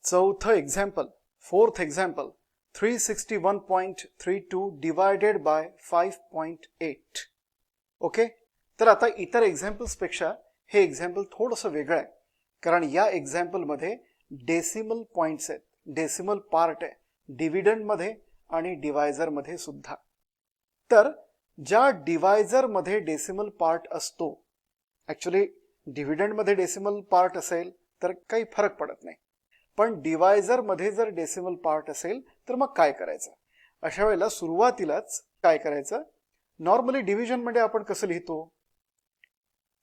चौथं example, fourth example, 361.32 divided by 5.8. Okay, तर आता इतर एक्झाम्पल्स पेक्षा हे एक्झाम्पल थोडंसं वेगळं आहे, कारण या एक्झाम्पल मध्ये डेसिमल पॉइंट्स आहेत, डेसिमल पार्ट आहे डिव्हिडंड मध्ये आणि डिवायझर मध्ये सुद्धा. तर ज्या डिवायझर मध्ये डेसिमल पार्ट असतो, ऍक्च्युली डिव्हिडंड मध्ये डेसिमल पार्ट असेल तर काही फरक पडत नाही, पण डिवायझर मध्ये जर डेसिमल पार्ट असेल तर मग काय करायचं? अशा वेळेला सुरुवातीलाच काय करायचं, नॉर्मली डिव्हिजन मध्ये आपण कसं लिहितो,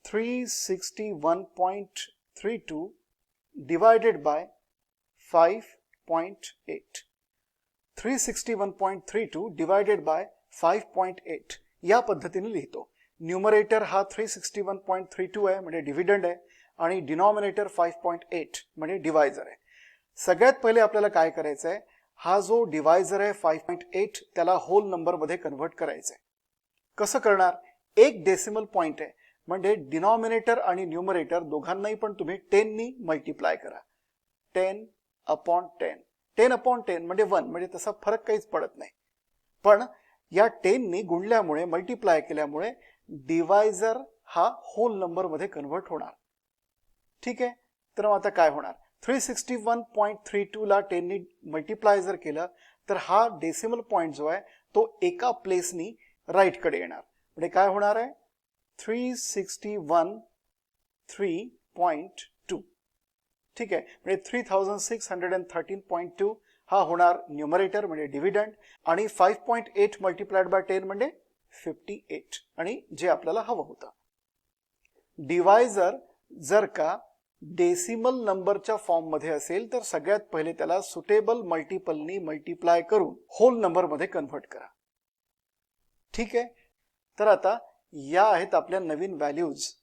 361.32 डिवायडेड बाय 5.8. 361.32 डिवायडेड बाय 5.8 या पद्धतीने लिहितो. न्यूमरेटर हा 361.32 आहे म्हणजे डिव्हिडंड आहे आणि डिनॉमिनेटर 5.8 म्हणजे डिवायझर आहे. सगळ्यात पहिले आपल्याला काय करायचं आहे, हा जो डिवायझर आहे 5.8 त्याला होल नंबर मध्ये कन्व्हर्ट करायचं आहे. कसं करणार? एक डेसिमल पॉइंट आहे म्हणजे डिनॉमिनेटर आणि न्यूमरेटर दोघांनाही पण तुम्ही 10 नी मल्टिप्लाय करा. 10/10 10/10 म्हणजे 1, म्हणजे तसा फरक काहीच पडत नाही, पण या 10 नी गुणल्यामुळे मल्टिप्लाय केल्यामुळे डिवायझर हा होल नंबर मध्ये कन्व्हर्ट होणार. ठीक आहे, तर मग आता काय होणार, 361.32 ला 10 नी मल्टिप्लाय जर केलं तर हा डेसिमल पॉइंट जो आहे तो एका प्लेसनी राईट कडे येणार. म्हणजे काय होणार आहे, 361.3.2. ठीक आहे, म्हणजे 3613.2 हा होणार न्यूमरेटर म्हणजे डिव्हिडंड आणि 5.8 मल्टिप्लाइड बाय 10 म्हणजे 58 आणि जे आपल्याला हवं होतं. डिवायझर जर का डेसिमल नंबरच्या फॉर्म मध्ये असेल तर सगळ्यात पहिले त्याला सुटेबल मल्टिपलनी मल्टिप्लाय करून होल नंबर मध्ये कन्व्हर्ट करा. ठीक आहे, तर आता या आहेत आपल्या नवीन व्हॅल्यूज.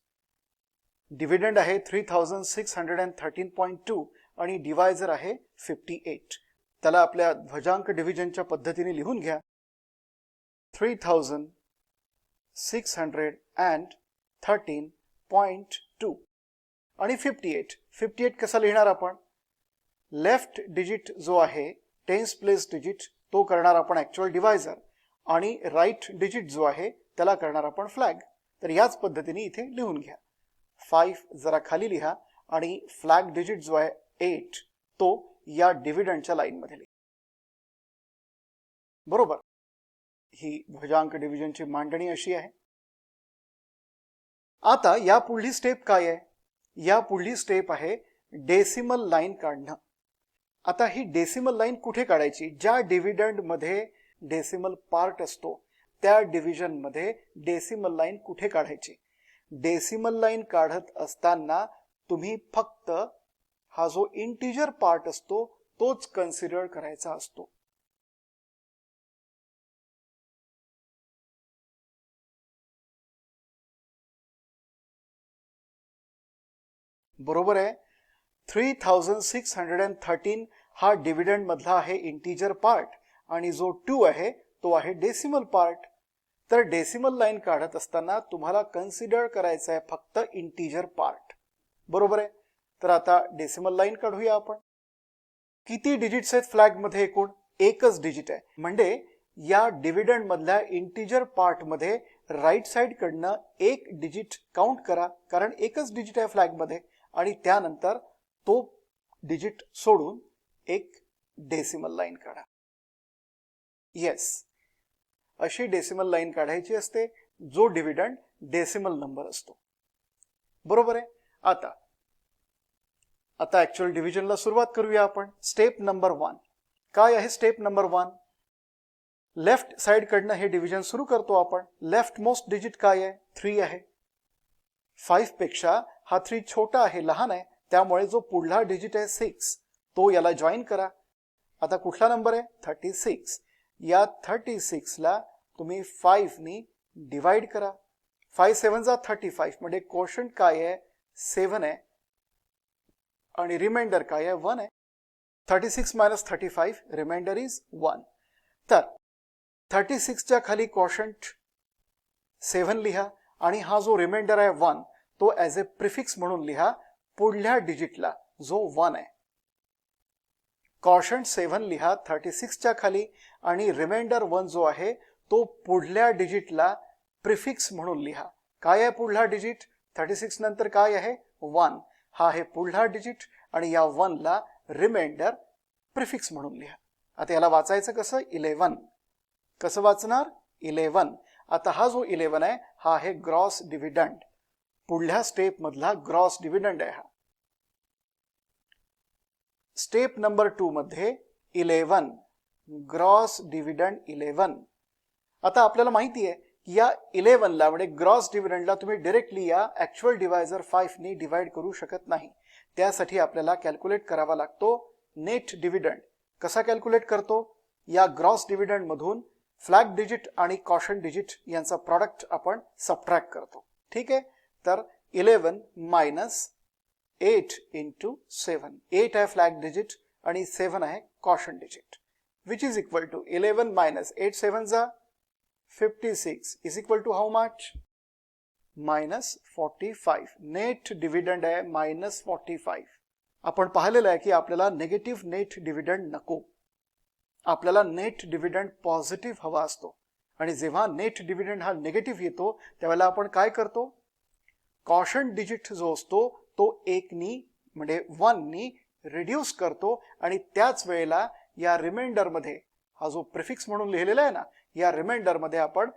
डिव्हिडंड आहे 3613.2 आणि डिवायझर आहे 58. त्याला आपल्या ध्वजांक डिव्हिजनच्या पद्धतीने लिहून घ्या. 3613.2 आणि 58 कसा लिहिणार आपण? लेफ्ट डिजिट जो आहे टेन्स प्लेस डिजिट तो करणार आपण ऍक्च्युअल डिवायझर आणि राईट डिजिट जो आहे त्याला करणार आपण फ्लॅग. तर याच पद्धतीने इथे लिहून घ्या. 5 जरा खाली लिहा आणि फ्लॅग डिजिट जो आहे 8 तो या डिव्हिडंडच्या लाईन मध्ये लिहा. बरोबर, ही ध्वजांक डिव्हिजनची मांडणी अशी आहे. आता या पुढली स्टेप काय आहे? या पुढली स्टेप आहे डेसिमल लाईन काढणं. आता ही डेसिमल लाईन कुठे काढायची? ज्या डिव्हिडंड मध्ये डेसिमल पार्ट असतो त्या डिव्हिजन मध्ये डेसिमल लाईन कुठे काढायची? डेसिमल लाईन काढत असताना तुम्ही फक्त हा जो इंटिजर पार्ट असतो तोच कन्सिडर करायचा असतो. बरोबर आहे, 3613 हा डिव्हिडंड मधला आहे इंटिजर पार्ट आणि जो 2 आहे तो आहे डेसिमल पार्ट. तर डेसिमल लाईन काढत असताना तुम्हाला कन्सिडर करायचं आहे फक्त इंटिजर पार्ट. बरोबर आहे, तर आता डेसिमल लाईन काढूया आपण. किती डिजिट्स आहेत फ्लॅग मध्ये? एकूण एकच डिजिट आहे, म्हणजे या डिव्हिडंड मधल्या इंटिजर पार्ट मध्ये राईट साइड कडनं एक डिजिट काउंट करा, कारण एकच डिजिट आहे फ्लॅग मध्ये, आणि त्यानंतर तो डिजिट सोडून एक डेसिमल लाईन काढा. येस, अशी डेसिमल लाईन काढायची असते जो डिव्हिडंड डेसिमल नंबर असतो. बरोबर आहे. आता ऍक्च्युअल डिव्हिजनला सुरुवात करूया आपण. स्टेप नंबर 1 काय आहे? स्टेप नंबर 1 लेफ्ट साइड कडनं हे डिव्हिजन सुरू करतो आपण. लेफ्ट मोस्ट डिजिट काय आहे? 3 आहे. 5 पेक्षा हा 3 छोटा आहे, लहान आहे, त्यामुळे जो पुढला डिजिट आहे 6 तो याला जॉईन करा. आता कुठला नंबर आहे? 36. या 36 ला तुम्ही 5 नी डिवाइड करा. 5 7 जा 35 म्हणजे कोशंट काय आहे? 7 आहे आणि रिमाइंडर काय आहे? 1 आहे. 36 - 35 रिमाइंडर इज 1. तर 36 च्या खाली कोशंट 7 लिहा आणि हा जो रिमाइंडर आहे 1 तो ऍज अ प्रिफिक्स म्हणून लिहा पुढल्या डिजिटला जो 1 आहे. कॉशंट 7 लिहा 36 च्या खाली आणि रिमाइंडर 1 जो आहे तो पुढल्या डिजिटला प्रिफिक्स म्हणून लिहा. काय आहे पुढला डिजिट? 36 नंतर काय आहे? 1. हा आहे पुढला डिजिट आणि या 1 ला रिमाइंडर प्रिफिक्स म्हणून लिहा. आता याला वाचायचं कसं? 11. कसं वाचणार? 11. आता हा जो 11 आहे हा आहे ग्रॉस डिव्हिडंड. पुढल्या स्टेप मधला ग्रॉस डिव्हिडंड आहे हा. स्टेप नंबर 2 मध्ये 11 ग्रॉस डिव्हिडंड 11. आता आपल्याला माहिती आहे की या 11 ला म्हणजे ग्रॉस डिव्हिडंडला तुम्ही डायरेक्टली या ऍक्च्युअल डिवायझर 5 ने डिवाइड करू शकत नाही. त्यासाठी आपल्याला कॅल्क्युलेट करावा लागतो नेट डिव्हिडंड. कसा कॅल्क्युलेट करतो? या ग्रॉस डिव्हिडंड मधून फ्लॅग डिजिट आणि कॉशन डिजिट यांचा प्रॉडक्ट आपण सबट्रॅक्ट करतो. ठीक आहे. तर 11 मायनस 8 इंटू 7. 8 आहे फ्लॅग डिजिट आणि 7 आहे quotient digit, which is equal to 11 minus 8 7 जा 56 is equal to how much? Minus 45. Net dividend आहे मायनस 45. आपण पाहिलेलं आहे की आपल्याला निगेटिव्ह नेट डिव्हिडंड नको. आपल्याला नेट डिव्हिडंड पॉझिटिव्ह हवा असतो आणि जेव्हा नेट डिव्हिडंड हा निगेटिव्ह येतो त्यावेळेला आपण काय करतो? कॉशन डिजिट जो असतो तो 1 नी म्हणजे 1 नी रिड्यूस करतो आणि त्याच वेळेला या रिमाइंडर मध्ये हा जो प्रिफिक्स म्हणून लिहिलेला आहे ना, या रिमाइंडर मध्ये आपण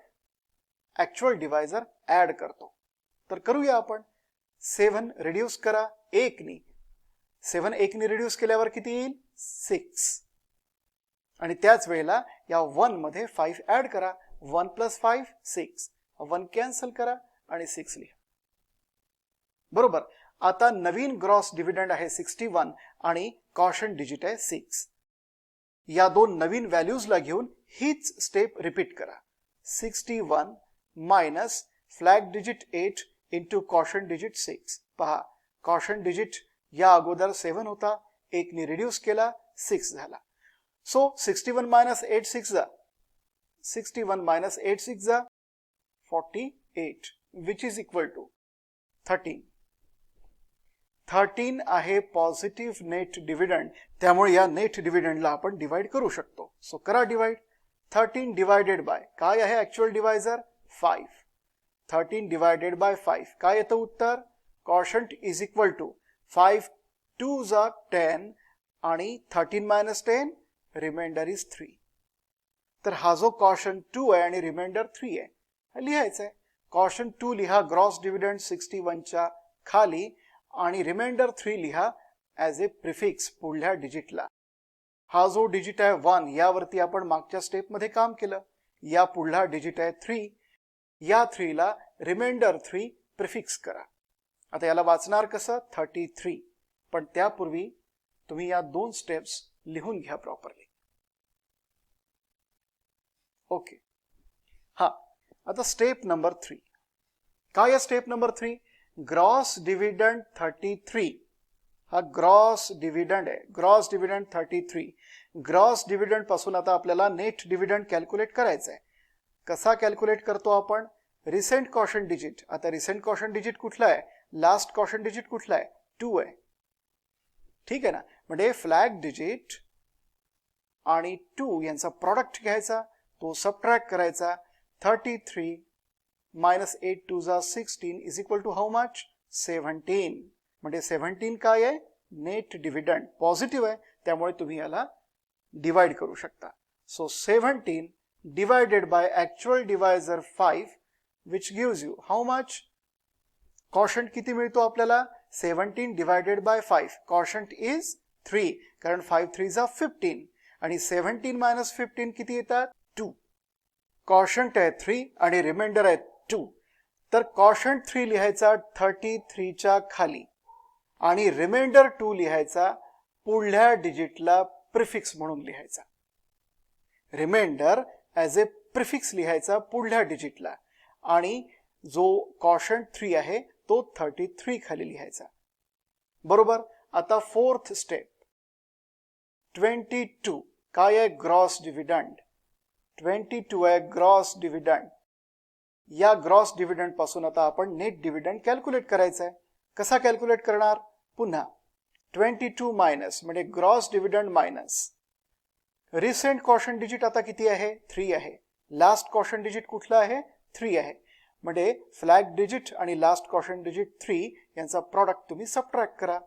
ऍक्च्युअल डिवायझर ऍड करतो. तर करूया आपण. 7 रिड्यूस करा 1 नी. 7 1 नी रिड्यूस केल्यावर किती येईल? 6. आणि त्याच वेळेला या 1 मध्ये 5 ऍड करा. 1 प्लस 5 6. 1 कॅन्सल करा आणि 6 लिहा. बरोबर. आता नवीन ग्रॉस डिव्हिडंड आहे 61 आणि कॉशन डिजिट आहे 6. या दोन नवीन व्हॅल्यूजला घेऊन हीच स्टेप रिपीट करा. 61 minus flag digit 8 into caution digit 6. पहा, कॉशन डिजिट या अगोदर 7 होता, 1 नी रिड्यूस केला, 6 झाला. सो 61 मायनस 8 6 जा. 61 मायनस 8 6 जा 48 विच इज इक्वल टू 13. 13 आहे पॉझिटिव्ह नेट डिव्हिडंड. त्यामुळे या नेट डिव्हिडंडला आपण डिवाइड करू शकतो. सो करा डिवाइड. 13 डिवाइडेड बाय काय आहे ऍक्च्युअल डिवायझर? 5. 13 डिवाइडेड बाय 5 काय येतं उत्तर? कॉशंट इज इक्वल टू 5 2 जा 10 आणि 13 मायनस 10 रिमाइंडर इज 3. तर हा जो कॉशन 2 आहे आणि रिमाइंडर 3 आहे लिहायचा आहे. कॉशन 2 लिहा ग्रॉस डिव्हिडंड 61 च्या खाली आणि रिमाइंडर 3 लिहा ऍज ए प्रिफिक्स पुढल्या डिजिटला. हा जो डिजिट आहे 1 यावरती आपण मागच्या स्टेप मध्ये काम केलं. या पुढला डिजिट आहे 3. या 3 ला रिमाइंडर 3 प्रिफिक्स करा. आता याला वाचणार कसं? 33. पण त्यापूर्वी तुम्ही या दोन स्टेप्स लिहून घ्या प्रॉपरली. ओके. हा, आता स्टेप नंबर 3. काय आहे स्टेप नंबर 3? Gross dividend 33. हा ग्रॉस डिव्हिडंड आहे. Gross dividend 33. ग्रॉस डिव्हिडंड पासून आता आपल्याला नेट डिव्हिडंड कॅल्क्युलेट करायचा आहे. कसा कॅल्क्युलेट करतो आपण? Recent caution digit. आता रिसेंट कॉशन डिजिट कुठला आहे? लास्ट कॉशन डिजिट कुठला आहे? 2 आहे. ठीक आहे ना. म्हणजे फ्लॅग डिजिट आणि 2 यांचा प्रॉडक्ट घ्यायचा, तो सबट्रॅक्ट करायचा. 33 मायनस 8 2 जा 16 is equal to how much? 17. म्हणजे 17 काय आहे? नेट डिव्हिडंड पॉझिटिव्ह आहे, त्यामुळे तुम्ही याला डिवाइड करू शकता. So 17 divided by actual divisor 5 which gives you how much? Quotient किती मिळतो आपल्याला? 17 डिवाइडेड बाय 5. कॉशंट इज 3 कारण 5 3 जा 15 आणि 17 मायनस 15 किती येतात? 2. कॉशंट आहे 3 आणि रिमाइंडर आहे 2. तर कॉशंट 3 लिहायचा 33 च्या खाली आणि रिमाइंडर 2 लिहायचा पुढल्या डिजिटला प्रिफिक्स म्हणून लिहायचा. रिमाइंडर ऍज ए प्रिफिक्स लिहायचा पुढल्या डिजिटला आणि जो कॉशंट 3 आहे तो 33 खाली लिहायचा. बरोबर. आता फोर्थ स्टेप 22 काय आहे? Gross dividend. 22 आहे ग्रॉस डिव्हिडंड. या ग्रॉस डिव्हिडंड पासून आता आपण नेट डिव्हिडंड कॅल्क्युलेट करायचा आहे. कसा कॅल्क्युलेट करणार? पुन्हा 22 मायनस म्हणजे gross dividend minus recent caution digit आता किती आहे 3 आहे. लास्ट कॉशन डिजिट कुठला आहे 3 आहे. म्हणजे फ्लॅग डिजिट आणि लास्ट कॉशन डिजिट 3 यांचा प्रॉडक्ट तुम्ही सबट्रॅक्ट करा.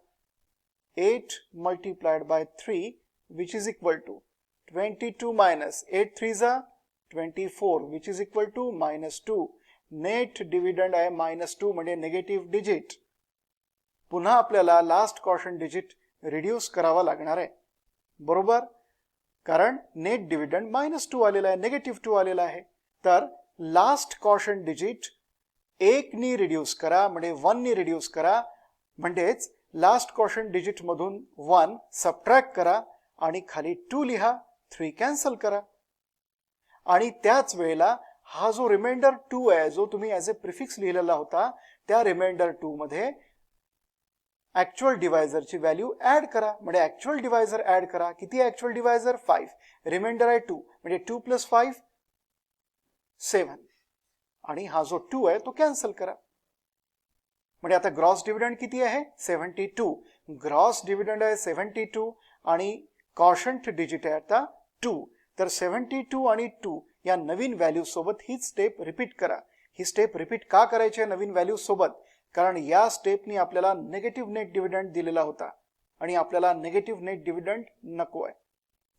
8 multiplied by 3 which is equal to 22 minus 8 3 जा 24 which is equal to -2. Net dividend आहे -2 म्हणजे निगेटिव्ह डिजिट. पुन्हा आपल्याला लास्ट कॉशन डिजिट रिड्यूस करावा लागणार आहे बरोबर, कारण नेट डिव्हिडंड -2 आलेला आहे, निगेटिव्ह 2 आलेला आहे. तर लास्ट कॉशन डिजिट 1 नी रिड्यूस करा म्हणजे 1 नी रिड्यूस करा, म्हणजेच लास्ट कॉशन डिजिट मधून 1 सबट्रॅक्ट करा आणि खाली 2 लिहा, 3 कॅन्सल करा. आणि त्याच वेळेला हा जो रिमाइंडर 2 आहे जो तुम्ही ॲज अ प्रिफिक्स लिहिलेला होता त्या रिमाइंडर 2 मध्ये ऍक्च्युअल डिवायझरची व्हॅल्यू ऍड करा. म्हणजे ऍक्च्युअल डिवायझर ऍड करा. किती आहे ऍक्च्युअल डिवायझर 5, रिमाइंडर आहे 2 म्हणजे 2 + 5 7 आणि हा जो 2 आहे तो कॅन्सल करा. म्हणजे आता ग्रॉस डिव्हिडंड किती आहे 72. ग्रॉस डिव्हिडंड आहे 72 आणि कॉशंट डिजिट आहे आता 2. तर 72 आणि 2 या नवीन व्हॅल्यू सोबत ही स्टेप रिपीट करा. ही स्टेप रिपीट का करायची आहे नवीन व्हॅल्यू सोबत, कारण या स्टेपनी आपल्याला नेगेटिव्ह नेट डिव्हिडंड दिलेला होता आणि आपल्याला नेगेटिव्ह नेट डिव्हिडंड नको आहे.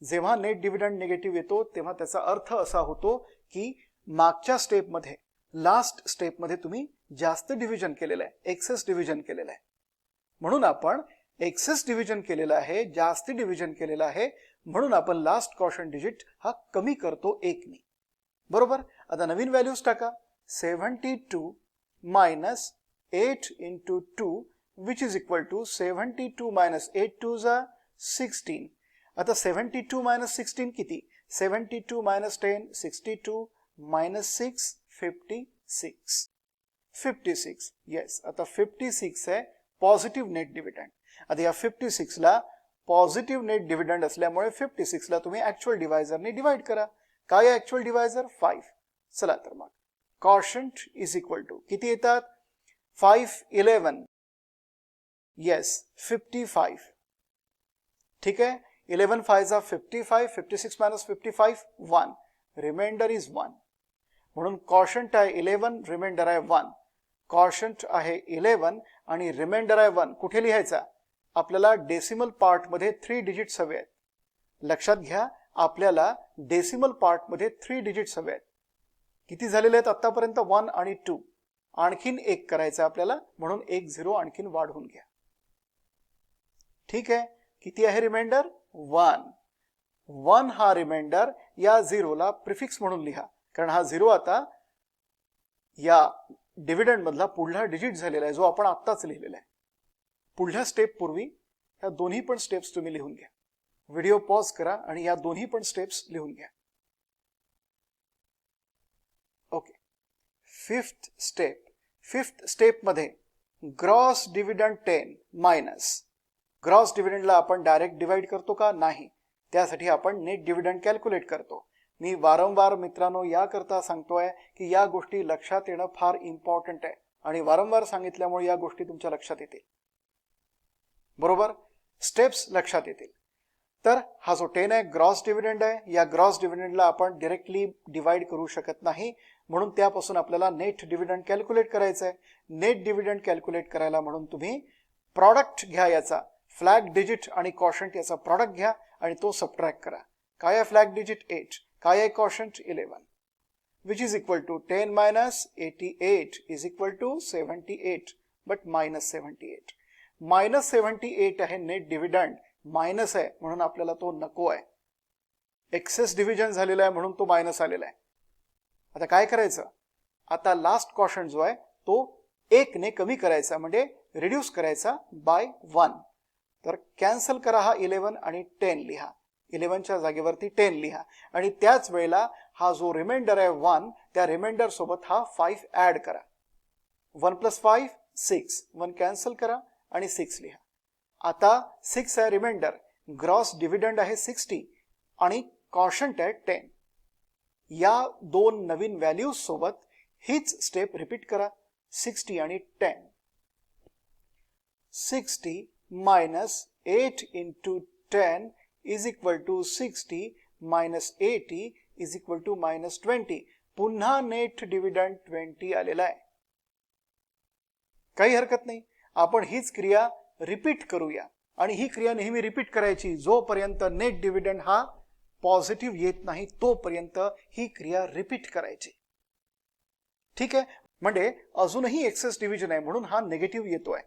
जेव्हा नेट डिव्हिडंड निगेटिव्ह येतो तेव्हा त्याचा अर्थ असा होतो की मागच्या स्टेपमध्ये लास्ट स्टेपमध्ये तुम्ही जास्त डिव्हिजन केलेलं आहे, एक्सेस डिव्हिजन केलेलं आहे. म्हणून आपण एक्सेस डिव्हिजन केलेलं आहे, जास्त डिव्हिजन केलेलं आहे, म्हणून आपण लास्ट कॉशन डिजिट हा कमी करतो 1 नी बरोबर. आता नवीन व्हॅल्यूज टाका. 72 minus 8 into 2 which is equal to 72 minus 8 2 जा 16. आता 72 minus 16 किती 72 minus 10 62 minus 6 56 56. येस आता 56 आहे पॉझिटिव्ह नेट डिव्हिडंड. आता या 56 ला पॉझिटिव्ह नेट डिव्हिडंड असल्यामुळे 56 ला तुम्ही ऍक्च्युअल डिवायझरने डिवाइड करा. काय ऍक्च्युअल डिवायझर 5. चला तर मग कॉशंट इज इक्वल टू किती येतात 5 11 येस 55. ठीक आहे 11 5 जा 55 56 मायनस 55 1 रिमाइंडर इज 1. म्हणून कॉशंट आहे 11 रिमाइंडर आहे 1. कॉशंट आहे 11 आणि रिमाइंडर आहे 1. कुठे लिहायचा आपल्याला डेसिमल पार्ट मध्ये 3 डिजिट्स हवे आहेत. लक्षात घ्या आपल्याला डेसिमल पार्ट मध्ये 3 डिजिट्स हवे आहेत. किती झालेले आहेत आतापर्यंत 1 आणि 2. आणखीन 1 करायचं आपल्याला म्हणून 1 0 आणखीन वाढवून घ्या. ठीक आहे किती आहे रिमाइंडर 1. 1 हा रिमाइंडर या 0 ला प्रिफिक्स म्हणून लिहा कारण हा 0 आता या डिव्हिडंड मधला पुढला डिजिट झालेला आहे जो आपण आत्ताच लिहिलेला आहे. पुढल्या स्टेप पूर्वी या दोन्ही पण स्टेप्स तुम्ही लिहून घ्या. व्हिडिओ पॉज करा आणि या दोन्ही पण स्टेप्स लिहून घ्या. ओके फिफ्थ स्टेप मध्ये ग्रॉस डिव्हिडंड 10 मायनस ग्रॉस डिव्हिडंडला आपण डायरेक्ट डिवाइड करतो का नाही, त्यासाठी आपण नेट डिव्हिडंड कॅल्क्युलेट करतो. मी वारंवार मित्रांनो याकरता सांगतोय की या गोष्टी लक्षात येणं फार इम्पॉर्टंट आहे आणि वारंवार सांगितल्यामुळे या गोष्टी तुमच्या लक्षात येतील बरोबर, स्टेप्स लक्षात येतील. तर हा जो 10 आहे ग्रॉस डिव्हिडंड आहे. या ग्रॉस डिव्हिडंडला आपण डायरेक्टली डिवाइड करू शकत नाही म्हणून त्यापासून आपल्याला नेट डिव्हिडंड कॅल्क्युलेट करायचं आहे. नेट डिव्हिडंड कॅल्क्युलेट करायला म्हणून तुम्ही प्रॉडक्ट घ्या याचा फ्लॅग डिजिट आणि कॉशंट याचा प्रॉडक्ट घ्या आणि तो सबट्रॅक्ट करा. काय आहे फ्लॅग डिजिट 8, काय आहे कॉशंट 11 which is equal to 10 minus 88 is equal to 78 but minus 78. minus 78 आहे नेट डिव्हिडंड, मायनस आहे म्हणून आपल्याला तो नको आहे. एक्सेस डिव्हिजन झालेला आहे म्हणून तो मायनस आलेला आहे. आता काय करायचं आता लास्ट कॉशंट जो आहे तो 1 ने कमी करायचा म्हणजे रिड्यूस करायचा बाय 1. तर कॅन्सल करा हा 11 आणि 10 लिहा. 11च्या जागेवरती 10 लिहा आणि त्याच वेळेला हा जो रिमाइंडर आहे 1 त्या रिमाइंडर सोबत हा 5 ऍड करा. 1 + 5 6 1 कॅन्सल करा आणि 6 लिहा. आता 6 आहे रिमाइंडर, ग्रॉस डिव्हिडंड आहे 60 आणि कॉशंट आहे 10. या दोन नवीन व्हॅल्यूज सोबत हीच स्टेप रिपीट करा 60 आणि 10. 60 minus 8 into 10 is equal to 60 minus 80 is equal to minus 20. पुन्हा नेट डिव्हिडंड 20 आलेला आहे. काही हरकत नाही, आपण हीच क्रिया रिपीट करूया आणि ही क्रिया नेहमी रिपीट करायची जोपर्यंत नेट डिव्हिडंड हा पॉझिटिव्ह येत नाही तोपर्यंत ही क्रिया रिपीट करायची. ठीक आहे, म्हणजे अजूनही एक्सेस डिव्हिजन आहे म्हणून हा निगेटिव्ह येतोय.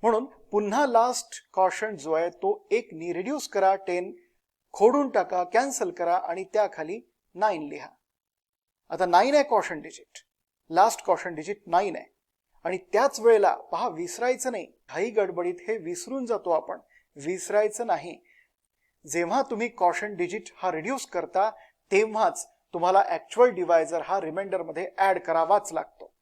म्हणून पुन्हा लास्ट कॉशंट जो आहे तो 1 नी रिड्यूस करा, 10 खोडून टाका, कॅन्सल करा आणि त्याखाली 9 लिहा. आता 9 आहे कॉशंट डिजिट, लास्ट कॉशंट डिजिट 9 आहे. आणि त्याच वेळेला पहा, विसरायचं नाही, घाई गडबडीत हे विसरून जातो आपण, विसरायचं नाही. जेव्हा तुम्ही कॉशंट डिजिट हा रिड्यूस करता तेव्हाच तुम्हाला ऍक्च्युअल डिवायझर हा रिमाइंडर मध्ये ऍड करावाच लागतो.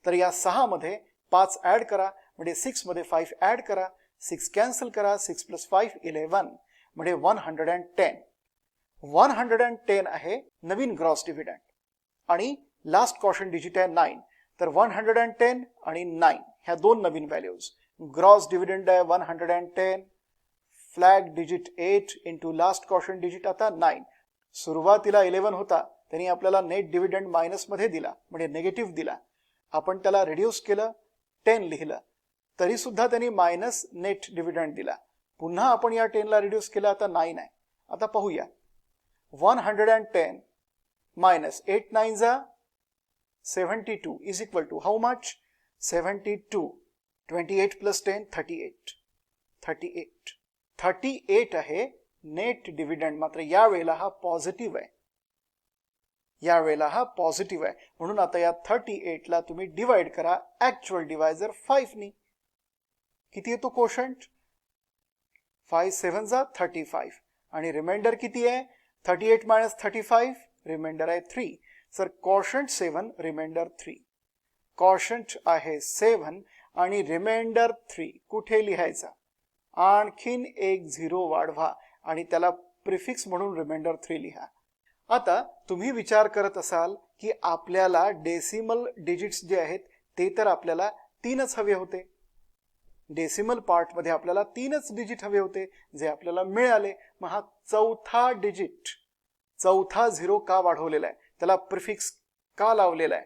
तर या 6 मध्ये 5 ऍड करा, म्हणजे 6 मध्ये 5 ऍड करा, 6 कॅन्सल करा, 6 + 5 11 म्हणजे 110. 110 आहे नवीन ग्रॉस डिव्हिडंड आणि लास्ट कॉशंट डिजिट आहे 9. तर 110 आणि 9 ह्या दोन नवीन व्हॅल्यूज. ग्रॉस डिव्हिडंड आहे 110, flag digit 8 into last quotient digit आता 9. सुरुवातीला 11 होता, त्यांनी आपल्याला नेट डिव्हिडंड मायनस मध्ये दिला म्हणजे निगेटिव्ह दिला. आपण त्याला रिड्यूस केलं, 10 लिहिलं, तरी सुद्धा त्यांनी मायनस नेट डिव्हिडंड दिला. पुन्हा आपण या 10 ला रिड्यूस केलं, आता 9 आहे. आता पाहूया, 110 मायनस 8 9 जा 72 is equal to how much? 72. 28 + 10 38. 38 आहे नेट डिव्हिडंड. मात्र या वेळेला हा पॉझिटिव्ह आहे, या वेळेला हा पॉझिटिव्ह आहे. म्हणून आता या 38 ला तुम्ही डिवाइड करा ऍक्च्युअल डिवायझर 5 नी. किती येतो कोशंट? 5 7 जा 35 आणि रिमाइंडर किती आहे? 38 मायनस 35 रिमाइंडर आहे 3. Sir quotient 7 reminder 3. कोशंट आहे 7 आणि रिमाइंडर 3 कुठे लिहायचा? आणखीन एक 0 वाढवा आणि त्याला प्रिफिक्स म्हणून रिमाइंडर 3 लिहा. आता तुम्ही विचार करत असाल की आपल्याला डेसिमल डिजिट्स जे आहेत ते तर आपल्याला 3च हवे होते. डेसिमल पार्ट मध्ये आपल्याला 3च डिजिट हवे होते जे आपल्याला मिळाले. मग हा चौथा डिजिट, चौथा 0 का वाढवलेला आहे? त्याला प्रिफिक्स का लावलेला आहे?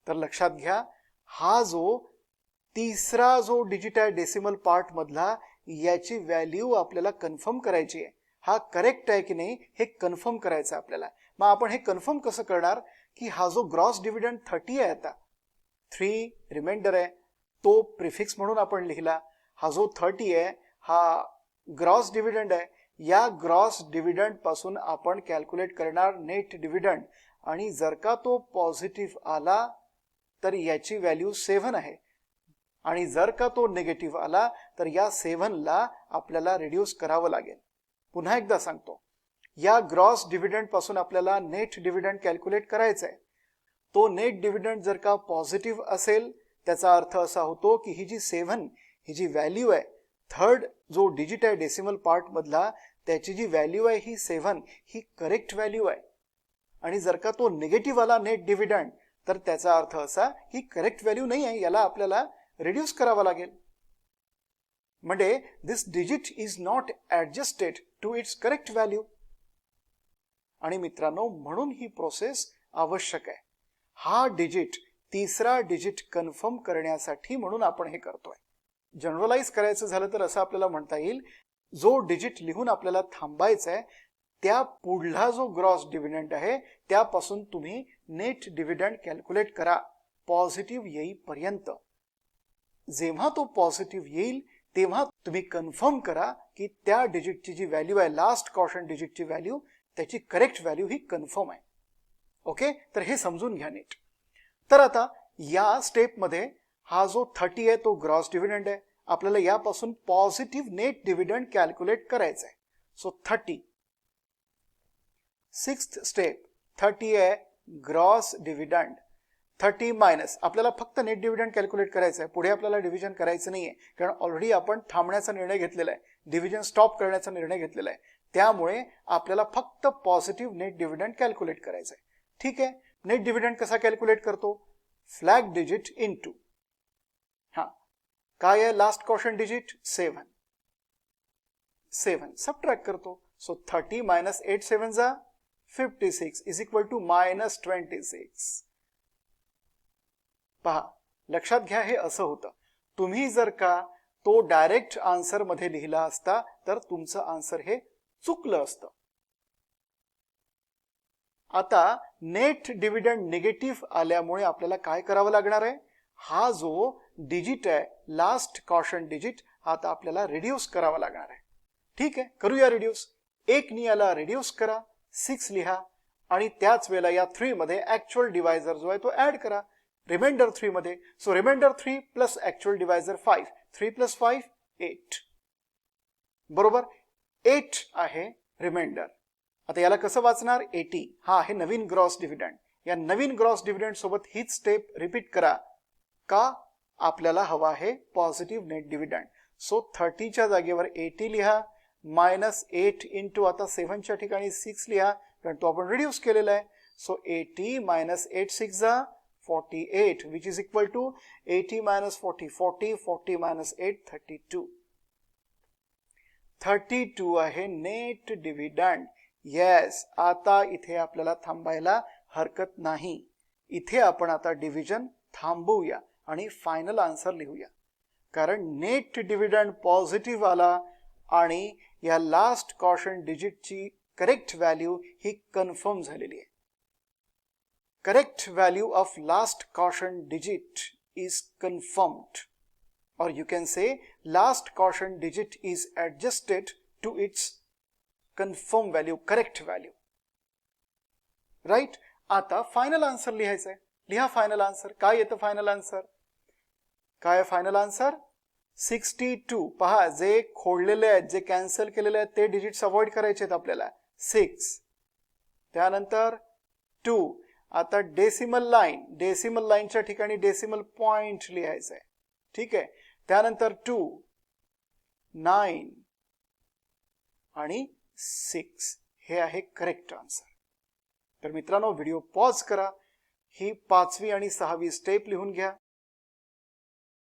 तर लक्षात घ्या, हा जो तिसरा जो डिजिट आहे डेसिमल पार्ट मधला, याची व्हॅल्यू आपल्याला कन्फर्म करायची आहे. हा करेक्ट आहे की नाही हे कन्फर्म करायचं आपल्याला. मग आपण हे कन्फर्म कसं करणार की हा जो ग्रॉस डिव्हिडंड 30 आहे, आता 3 रिमाइंडर आहे तो प्रिफिक्स म्हणून आपण लिहिला. हा जो 30 आहे हा ग्रॉस डिव्हिडंड आहे. या ग्रॉस डिव्हिडंड पासून आपण कॅल्क्युलेट करणार नेट डिव्हिडंड आणि जर का तो पॉझिटिव्ह आला तर याची व्हॅल्यू 7 आहे आणि जर का तो निगेटिव्ह आला तर या 7 ला आपल्याला रिड्यूस करावं लागेल. पुन्हा एकदा सांगतो, या ग्रॉस डिव्हिडंड पासून आपल्याला नेट डिव्हिडंड कॅल्क्युलेट करायचा आहे. तो नेट डिव्हिडंड जर का पॉझिटिव्ह असेल त्याचा अर्थ असा होतो की ही जी 7 ही जी व्हॅल्यू आहे, थर्ड जो डिजिट आहे डेसिमल पार्ट मधला, त्याची जी व्हॅल्यू आहे ही 7 ही करेक्ट व्हॅल्यू आहे. आणि जर का तो निगेटिव्ह आला नेट डिव्हिडंड तर त्याचा अर्थ असा ही करेक्ट व्हॅल्यू नाही आहे, याला आपल्याला रिड्यूस करावा लागेल. म्हणजे this digit is not adjusted to its correct value. आणि मित्रांनो, म्हणून ही प्रोसेस आवश्यक आहे. हा डिजिट, तिसरा डिजिट कन्फर्म करण्यासाठी म्हणून आपण हे करतोय. जनरलाइज करायचं झालं तर असं आपल्याला म्हणता येईल, जो डिजिट लिहून आपल्याला थांबायचा आहे त्या पुढला जो ग्रॉस डिव्हिडंड आहे त्यापासून तुम्ही नेट डिव्हिडंड कॅल्क्युलेट करा पॉझिटिव्ह येईपर्यंत. जेव्हा तो पॉझिटिव्ह येईल तेव्हा तुम्ही कन्फर्म करा की त्या डिजिटची जी व्हॅल्यू आहे, लास्ट कॉशंट डिजिटची व्हॅल्यू, त्याची करेक्ट व्हॅल्यू ही कन्फर्म आहे. ओके, तर हे समजून घ्या नीट. तर आता या स्टेपमध्ये हा जो 30 आहे तो ग्रॉस डिव्हिडंड आहे. आपल्याला यापासून पॉझिटिव्ह नेट डिव्हिडंड कॅल्क्युलेट करायचं आहे. सो 30. 6th स्टेप 30 आहे ग्रॉस डिव्हिडंड. 30 मायनस आपल्याला फक्त नेट डिव्हिडंड कॅल्क्युलेट करायचं आहे. पुढे आपल्याला डिव्हिजन करायचं नाहीये, कारण ऑलरेडी आपण थांबण्याचा निर्णय घेतलेला आहे, डिव्हिजन स्टॉप करण्याचा निर्णय घेतलेला आहे. त्यामुळे आपल्याला फक्त पॉझिटिव्ह नेट डिव्हिडंड कॅल्क्युलेट करायचं आहे. ठीक आहे, नेट डिव्हिडंड कसा कॅल्क्युलेट करतो? फ्लॅग डिजिट इनटू, हा काय आहे लास्ट कॉशंट डिजिट? 7. 7 सबट्रॅक्ट करतो. सो 30 मायनस 8 7 जा 56 इज इक्वल टू मायनस 26. पहा, लक्षात घ्या, हे असं होतं. तुम्ही जर का तो डायरेक्ट आन्सर मध्ये लिहिला असता तर तुमचं आन्सर हे चुकलं असतं. आता नेट डिव्हिडंड निगेटिव्ह आल्यामुळे आपल्याला काय करावं लागणार आहे, हा जो डिजिट आहे लास्ट कॉशन डिजिट हा आता आपल्याला रिड्यूस करावा लागणार आहे. ठीक आहे, करूया रिड्यूस. 1 नी याला रिड्यूस करा, 6 लिहा आणि त्याच वेळेला या 3 मध्ये ऍक्च्युअल डिवायझर जो आहे तो ऍड करा रिमाइंडर 3 मध्ये. So remainder 3 plus actual divisor 5. 3 plus 5 8. बरोबर, 8 आहे रिमाइंडर. आता याला कसं वाचणार, 80. हा आहे नवीन ग्रॉस डिव्हिडंड. या नवीन ग्रॉस डिव्हिडंड सोबत हीच स्टेप रिपीट करा. का, आपल्याला हवा आहे पॉझिटिव्ह नेट डिव्हिडंड. सो 30 च्या जागेवर 80 लिहा, मायनस 8 इंटू आता 7 च्या ठिकाणी 6 लिहा, कारण तो आपण रिड्यूस केलेला आहे. सो 80 मायनस 8 6 जा 48 which is equal to 80 minus 40 40 40 minus 8 32. 32 आहे नेट डिव्हिडंड. येस, आता इथे आपल्याला थांबायला हरकत नाही. इथे आपण आता डिव्हिजन थांबवूया आणि फायनल आन्सर लिहूया, कारण नेट डिव्हिडंड पॉझिटिव्ह आला आणि या लास्ट कॉशन डिजिटची करेक्ट व्हॅल्यू ही कन्फर्म झालेली आहे. Correct value of last caution digit is confirmed, or you can say last caution digit is adjusted to its confirm value, correct value. Right? आता final answer लिहायचं आहे. लिहा final answer. काय येतं final answer, काय final answer 62. पहा, जे खोडलेले आहेत, जे कॅन्सल केलेले आहेत ते डिजिट्स अवॉइड करायचे आहेत आपल्याला. 6, त्यानंतर 2. आता डेसिमल लाईनच्या ठिकाणी डेसिमल पॉइंट लिहायचं आहे. ठीक आहे, त्यानंतर 2, 9 आणि 6 हे आहे करेक्ट आन्सर. तर मित्रांनो, व्हिडिओ पॉज करा, ही 5वी आणि 6वी स्टेप लिहून घ्या.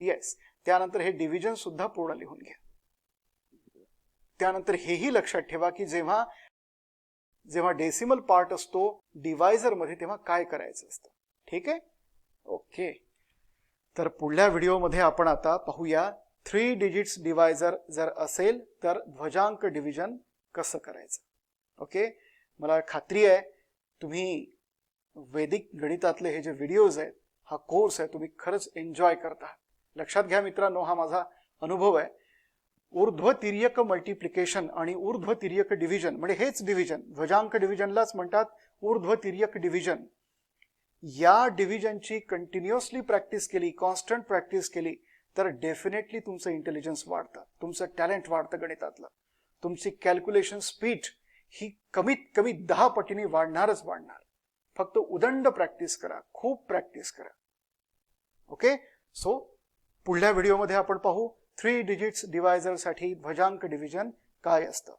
येस, त्यानंतर हे डिव्हिजन सुद्धा पूर्ण लिहून घ्या. त्यानंतर हेही लक्षात ठेवा की जेव्हा डेसिमल पार्ट असतो डिवायझर मध्ये तेव्हा काय करायचं असतं. ठीक आहे, ओके. तर पुढल्या व्हिडिओमध्ये आपण आता पाहूया 3 डिजिट्स डिवायझर जर असेल तर ध्वजांक डिव्हिजन कसं करायचं. ओके, मला खात्री आहे तुम्ही वैदिक गणितातले हे जे व्हिडिओज आहेत, हा कोर्स आहे, तुम्ही खरंच एन्जॉय करता. लक्षात घ्या मित्रांनो, हा माझा अनुभव आहे. ऊर्ध्व तिर्यक मल्टिप्लिकेशन आणि ऊर्ध्व तिर्यक डिव्हिजन म्हणजे हेच डिव्हिजन, ध्वजांक डिव्हिजनलाच म्हणतात ऊर्ध्व तिर्यक डिव्हिजन. या डिव्हिजनची कंटिन्युअसली प्रॅक्टिस केली, कॉन्स्टंट प्रॅक्टिस केली तर डेफिनेटली तुमचं इंटेलिजन्स वाढतं, तुमचं टॅलेंट वाढतं गणितातलं. तुमची कॅल्क्युलेशन स्पीड ही कमीत कमी 10 पटीने वाढणारच वाढणार. फक्त उदंड प्रॅक्टिस करा, खूप प्रॅक्टिस करा. ओके, सो पुढल्या व्हिडिओमध्ये आपण पाहू 3 डिजिट्स डिवायझर साठी ध्वजांक डिव्हिजन काय असतं.